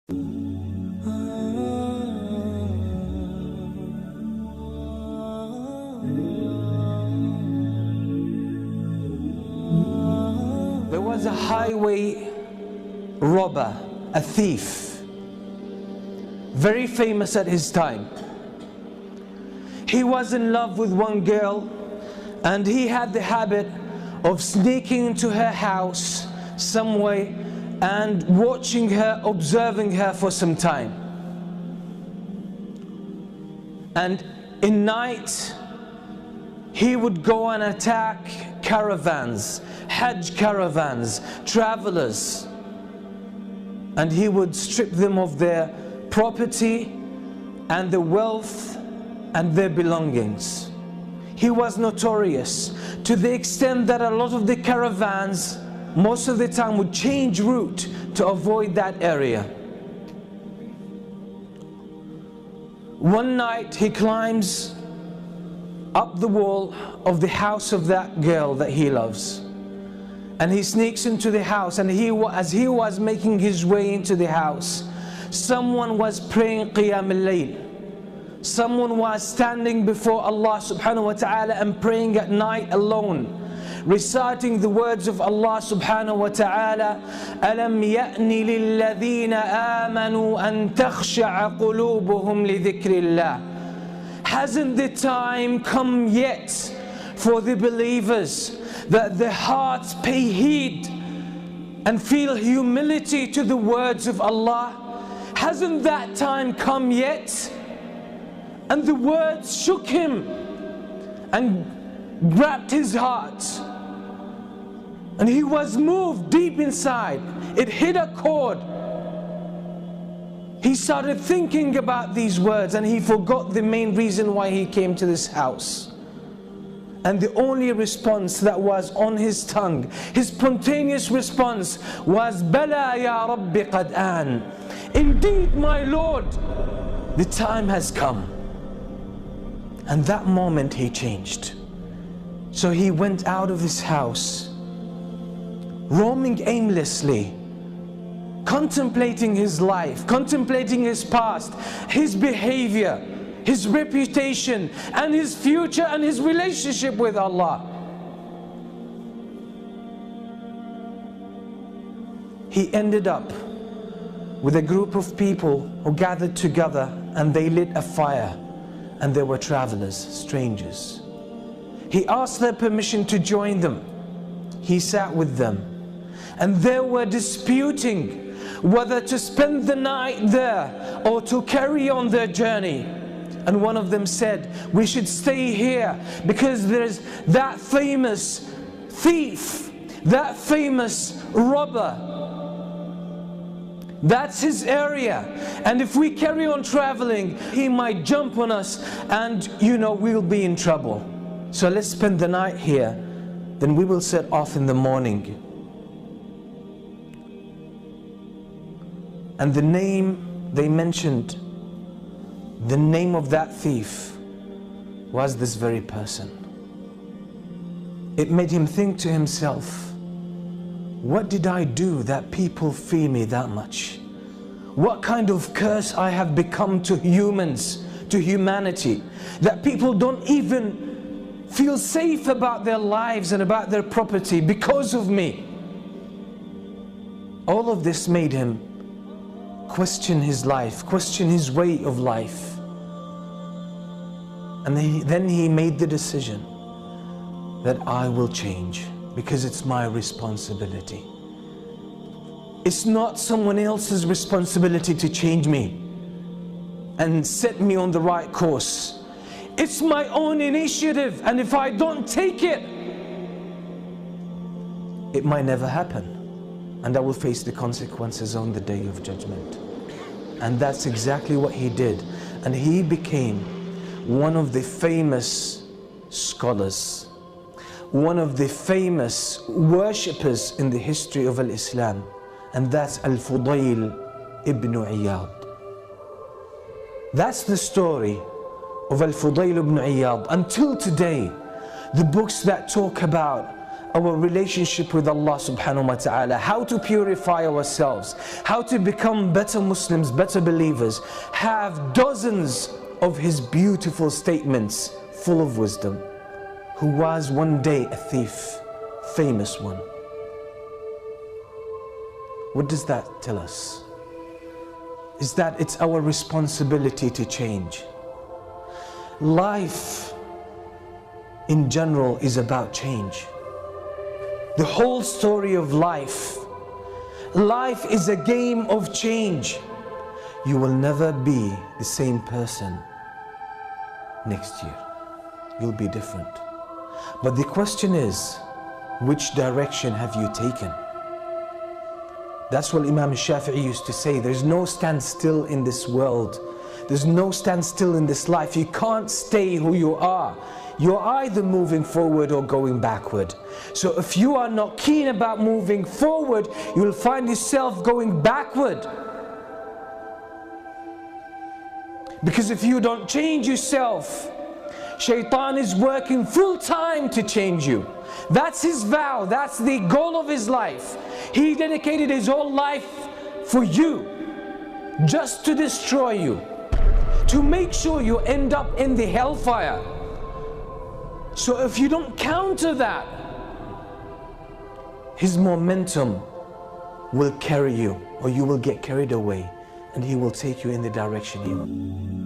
There was a highway robber, a thief, very famous at his time. He was in love with one girl, and he had the habit of sneaking into her house some way and watching her, observing her for some time. And in night, he would go and attack caravans, Hajj caravans, travelers, and he would strip them of their property and the wealth and their belongings. He was notorious to the extent that a lot of the caravans most of the time would change route to avoid that area. One night he climbs up the wall of the house of that girl that he loves, and he sneaks into the house, and as he was making his way into the house, someone was praying Qiyam al-Layl. Someone was standing before Allah subhanahu wa ta'ala and praying at night alone, reciting the words of Allah subhanahu wa ta'ala, أَلَمْ يَأْنِ لِلَّذِينَ آمَنُوا أَن تَخْشَعَ قُلُوبُهُمْ لِذِكْرِ اللَّهِ. Hasn't the time come yet for the believers that their hearts pay heed and feel humility to the words of Allah? Hasn't that time come yet? And the words shook him and grabbed his heart, and he was moved deep inside. It hit a chord. He started thinking about these words, and he forgot the main reason why he came to this house. And the only response that was on his tongue, his spontaneous response, was Bala ya Rabbi qad an. Indeed, my Lord, the time has come. And that moment he changed. So he went out of his house, roaming aimlessly, contemplating his life, contemplating his past, his behavior, his reputation, and his future, and his relationship with Allah. He ended up with a group of people who gathered together, and they lit a fire, and there were travelers, strangers. He asked their permission to join them. He sat with them, and they were disputing whether to spend the night there or to carry on their journey. And one of them said, we should stay here because there's that famous thief, that famous robber. That's his area, and if we carry on traveling, he might jump on us, and we'll be in trouble. So let's spend the night here, then we will set off in the morning. And the name they mentioned, the name of that thief, was this very person. It made him think to himself, what did I do that people fear me that much? What kind of curse I have become to humans, to humanity, that people don't even feel safe about their lives and about their property because of me? All of this made him question his life, question his way of life. And then he made the decision that I will change, because it's my responsibility. It's not someone else's responsibility to change me and set me on the right course. It's my own initiative, and if I don't take it, it might never happen, and I will face the consequences on the day of judgment. And that's exactly what he did, and he became one of the famous scholars, one of the famous worshippers in the history of Islam, and that's Al-Fudayl ibn Iyad. That's the story of Al-Fudayl ibn Iyad. Until today, the books that talk about our relationship with Allah subhanahu wa ta'ala, how to purify ourselves, how to become better Muslims, better believers, have dozens of his beautiful statements full of wisdom. Who was one day a thief, famous one. What does that tell us? Is that it's our responsibility to change. Life in general is about change. The whole story of life is a game of change. You will never be the same person next year. You'll be different. But the question is, which direction have you taken? That's what Imam Shafi'i used to say. There's no standstill in this world. There's no standstill in this life. You can't stay who you are. You're either moving forward or going backward. So if you are not keen about moving forward, you'll find yourself going backward. Because if you don't change yourself, Shaitan is working full time to change you. That's his vow, that's the goal of his life. He dedicated his whole life for you, just to destroy you, to make sure you end up in the hellfire. So if you don't counter that, his momentum will carry you, or you will get carried away, and he will take you in the direction he wants.